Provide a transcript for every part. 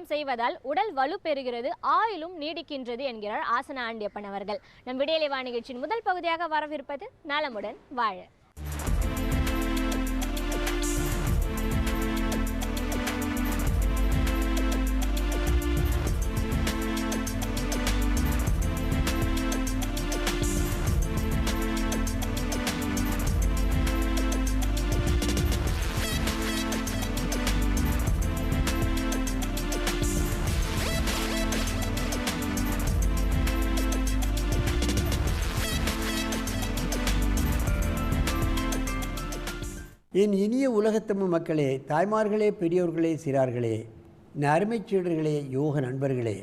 ஆசனம் செய்வதால் உடல் வலு பெறுகிறது, ஆயுளும் நீடிக்கின்றது என்கிறார் ஆசன ஆண்டியப்பன் அவர்கள். நம் விடியலை வா நிகழ்ச்சியின் முதல் பகுதியாக வரவிருப்பது நலமுடன் வாழ. என் இனிய உலகத்தமிழ் மக்களே, தாய்மார்களே, பெரியோர்களே, சிறார்களே, என் அருமைச் சீடர்களே, யோக நண்பர்களே,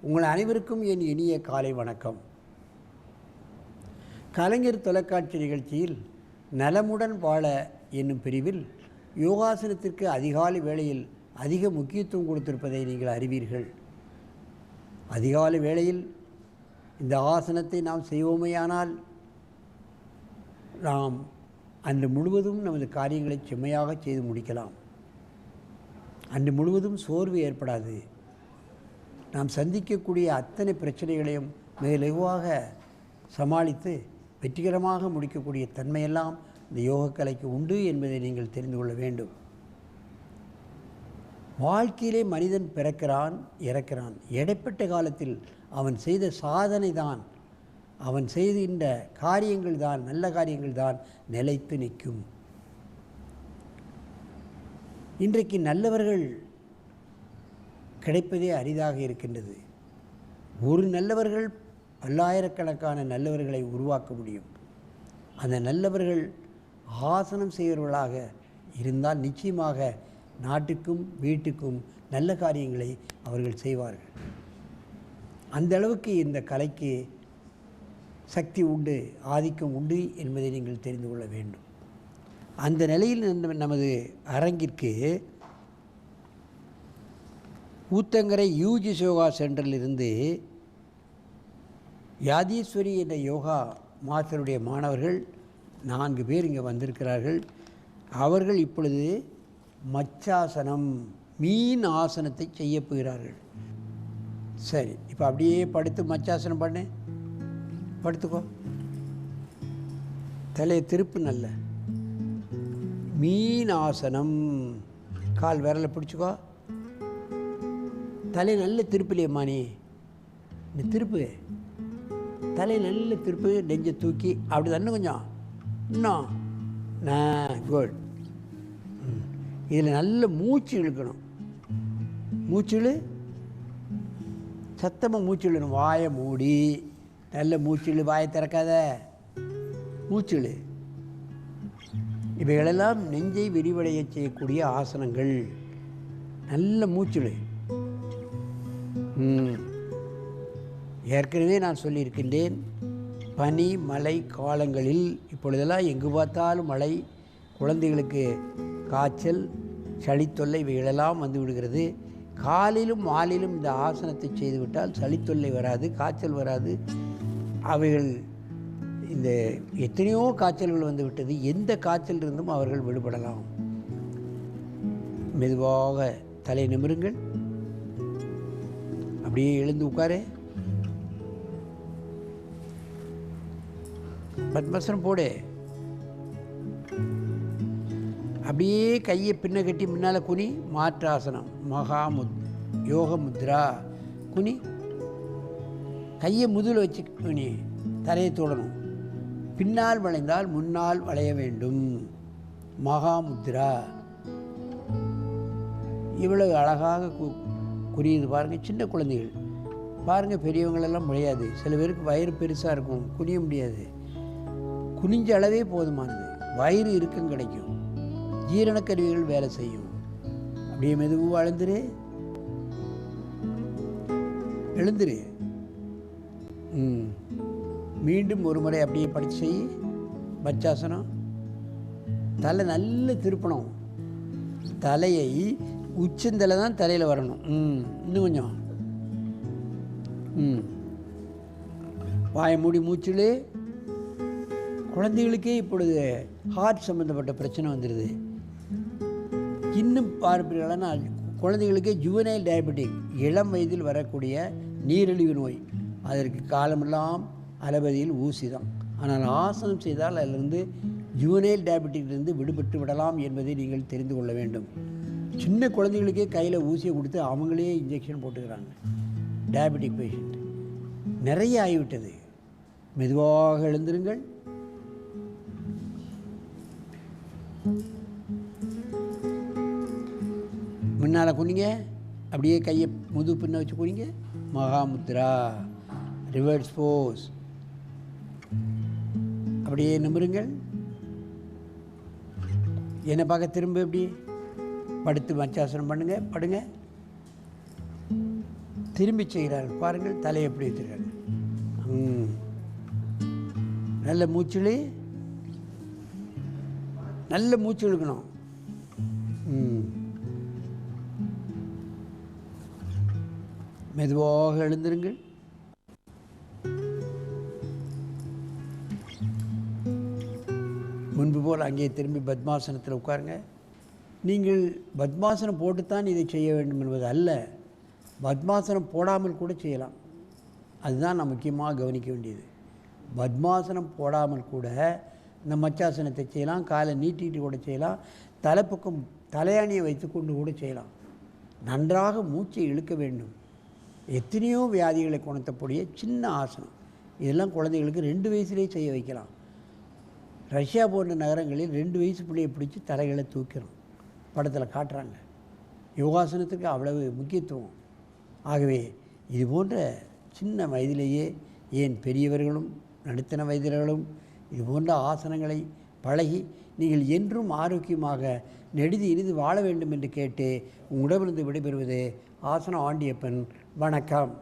உங்கள் அனைவருக்கும் என் இனிய காலை வணக்கம். கலைஞர் தொலைக்காட்சி நிகழ்ச்சியில் நலமுடன் வாழ என்னும் பிரிவில் யோகாசனத்திற்கு அதிகாலை வேளையில் அதிக முக்கியத்துவம் கொடுத்திருப்பதை நீங்கள் அறிவீர்கள். அதிகாலை வேளையில் இந்த ஆசனத்தை நாம் செய்வோமேயானால் நாம் அன்று முழுவதும் நமது காரியங்களை செம்மையாக செய்து முடிக்கலாம். அன்று முழுவதும் சோர்வு ஏற்படாது. நாம் சந்திக்கக்கூடிய அத்தனை பிரச்சனைகளையும் மிக லகுவாக சமாளித்து வெற்றிகரமாக முடிக்கக்கூடிய தன்மையெல்லாம் இந்த யோகக்கலைக்கு உண்டு என்பதை நீங்கள் தெரிந்து கொள்ள வேண்டும். வாழ்க்கையிலே மனிதன் பிறக்கிறான், இறக்கிறான். இடைப்பட்ட காலத்தில் அவன் செய்த சாதனை தான், அவன் செய்கின்ற காரியங்கள் தான், நல்ல காரியங்கள் தான் நிலைத்து நிற்கும். இன்றைக்கு நல்லவர்கள் கிடைப்பதே அரிதாக இருக்கின்றது. ஒரு நல்லவர்கள் பல்லாயிரக்கணக்கான நல்லவர்களை உருவாக்க முடியும். அந்த நல்லவர்கள் ஆசனம் செய்கிறவர்களாக இருந்தால் நிச்சயமாக நாட்டுக்கும் வீட்டுக்கும் நல்ல காரியங்களை அவர்கள் செய்வார்கள். அந்த அளவுக்கு இந்த கலைக்கு சக்தி உண்டு, ஆதிக்கம் உண்டு என்பதை நீங்கள் தெரிந்து கொள்ள வேண்டும். அந்த நிலையில் நமது அரங்கிற்கு ஊத்தங்கரை யூஜி யோகா சென்டரிலிருந்து யாதீஸ்வரி என்ற யோகா மாஸ்டருடைய மாணவர்கள் 4 பேர் இங்கே வந்திருக்கிறார்கள். அவர்கள் இப்பொழுது மச்சாசனம், மீன் ஆசனத்தை செய்ய போகிறார்கள். சரி, இப்போ அப்படியே படுத்து மச்சாசனம் பண்ணு. படுத்துக்கோ, தலையை திருப்பு. நல்ல மீன் ஆசனம். கால் விரலை பிடிச்சிக்கோ. தலை நல்ல திருப்புலையம்மா, நீ திருப்பு. தலை நல்ல திருப்பு. நெஞ்சை தூக்கி அப்படி தானே கொஞ்சம் இன்னும் குட். இதில் நல்ல மூச்சு இழுக்கணும். மூச்சு சத்தமாக மூச்சு இழுக்கணும். வாயை மூடி நல்ல மூச்சுழு. வாயை திறக்காத, மூச்சுழு. இவைகளெல்லாம் நெஞ்சை விரிவடைய செய்யக்கூடிய ஆசனங்கள். நல்ல மூச்சுழு. ஏற்கனவே நான் சொல்லியிருக்கின்றேன், பனி மழை காலங்களில் இப்பொழுதெல்லாம் எங்கு பார்த்தாலும் மழை, குழந்தைகளுக்கு காய்ச்சல், சளித்தொல்லை இவைகளெல்லாம் வந்து விடுகிறது. காலையிலும் மாலையிலும் இந்த ஆசனத்தை செய்துவிட்டால் சளித்தொல்லை வராது, காய்ச்சல் வராது. அவைகள் இந்த எத்தனையோ காய்ச்சல்கள் வந்து விட்டது. எந்த காய்ச்சல் இருந்தும் அவர்கள் விடுபடலாம். மெதுவாக தலை நிமிருங்கள். அப்படியே எழுந்து உட்காரு. பத்மாசனம் போடு. அப்படியே கையை பின்ன கட்டி முன்னால் குனி. மாற்றாசனம், யோக முத்ரா. குனி. கையை முதுகில் வச்சு குனி. தலையை தொடணும். பின்னால் வளைந்தால் முன்னால் வளைய வேண்டும். மகாமுத்ரா. இவ்வளவு அழகாக குறியுது பாருங்கள். சின்ன குழந்தைகள் பாருங்கள், பெரியவங்களெல்லாம் முடியாது. சில பேருக்கு வயிறு பெருசாக இருக்கும், குனிய முடியாது. குனிஞ்ச அளவே போதுமானது. வயிறு இறுக்கம் கிடைக்கும், ஜீரணக்கருவிகள் வேலை செய்யும். அப்படியே மெதுவாக எழுந்துரு. மீண்டும் ஒரு முறை அப்படியே படித்து செய். பச்சாசனம். தலை நல்ல திருப்பணும். தலையை உச்சந்தலை தான் தலையில் வரணும். இன்னும் கொஞ்சம். வாயை மூடி மூச்சுலே. குழந்தைகளுக்கே இப்பொழுது ஹார்ட் சம்மந்தப்பட்ட பிரச்சனை வந்துடுது. இன்னும் பார்ப்பீர்களான குழந்தைகளுக்கு ஜுவனைல் டயபெட்டிக், இளம் வயதில் வரக்கூடிய நீரிழிவு நோய், அதற்கு காலமெல்லாம் அலோபதியில் ஊசி தான். ஆனால் ஆசனம் செய்தால் அதிலிருந்து ஜுவனைல் டயபெட்டிக்லேருந்து விடுபட்டு விடலாம் என்பதை நீங்கள் தெரிந்து கொள்ள வேண்டும். சின்ன குழந்தைகளுக்கே கையில் ஊசியை கொடுத்து அவங்களே இன்ஜெக்ஷன் போட்டுக்கிறாங்க. டயபெட்டிக் பேஷண்ட் நிறைய ஆகிவிட்டது. மெதுவாக எழுந்திருங்கள். முன்னால் குனிங்க, அப்படியே கையை முது பின்ன வச்சு குனிங்க. மகாமுத்ரா, ரிவர்ஸ் போஸ். அப்படியே நிமிருங்கள். என்னை பார்க்க திரும்ப எப்படி படுத்து மச்சாசனம் பண்ணுங்க. படுங்க. திரும்பி செய்கிறார்கள் பாருங்கள். தலையை எப்படி வச்சுருக்காங்க. நல்ல மூச்சுளி, நல்ல மூச்சு இழுக்கணும். மெதுவாக எழுந்திருங்கள். முன்பு போல் அங்கே திரும்பி பத்மாசனத்தில் உட்காருங்க. நீங்கள் பத்மாசனம் போட்டுத்தான் இதை செய்ய வேண்டும் என்பது அல்ல, பத்மாசனம் போடாமல் கூட செய்யலாம். அதுதான் நான் முக்கியமாக கவனிக்க வேண்டியது. பத்மாசனம் போடாமல் கூட இந்த மச்சாசனத்தை செய்யலாம். காலை நீட்டிட்டு கூட செய்யலாம். தலைப்பக்கம் தலையாணியை வைத்துக்கொண்டு கூட செய்யலாம். நன்றாக மூச்சை இழுக்க வேண்டும். எத்தனையோ வியாதிகளை குணத்தக்கூடிய சின்ன ஆசனம். இதெல்லாம் குழந்தைகளுக்கு 2 வயசுலேயே செய்ய வைக்கலாம். ரஷ்யா போன்ற நகரங்களில் 2 வயசு பிள்ளையை பிடிச்சி தலைகளை தூக்கிறோம். படத்தில் காட்டுறாங்க. யோகாசனத்துக்கு அவ்வளவு முக்கியத்துவம். ஆகவே இது போன்ற சின்ன வயதிலேயே, ஏன் பெரியவர்களும் நடுத்தர வயதினர்களும் இது போன்ற ஆசனங்களை பழகி நீங்கள் என்றும் ஆரோக்கியமாக நெடுதி இனிது வாழ வேண்டும் என்று கேட்டு உங்களிடமிருந்து விடைபெறுவது ஆசன ஆண்டியப்பன். வணக்கம்.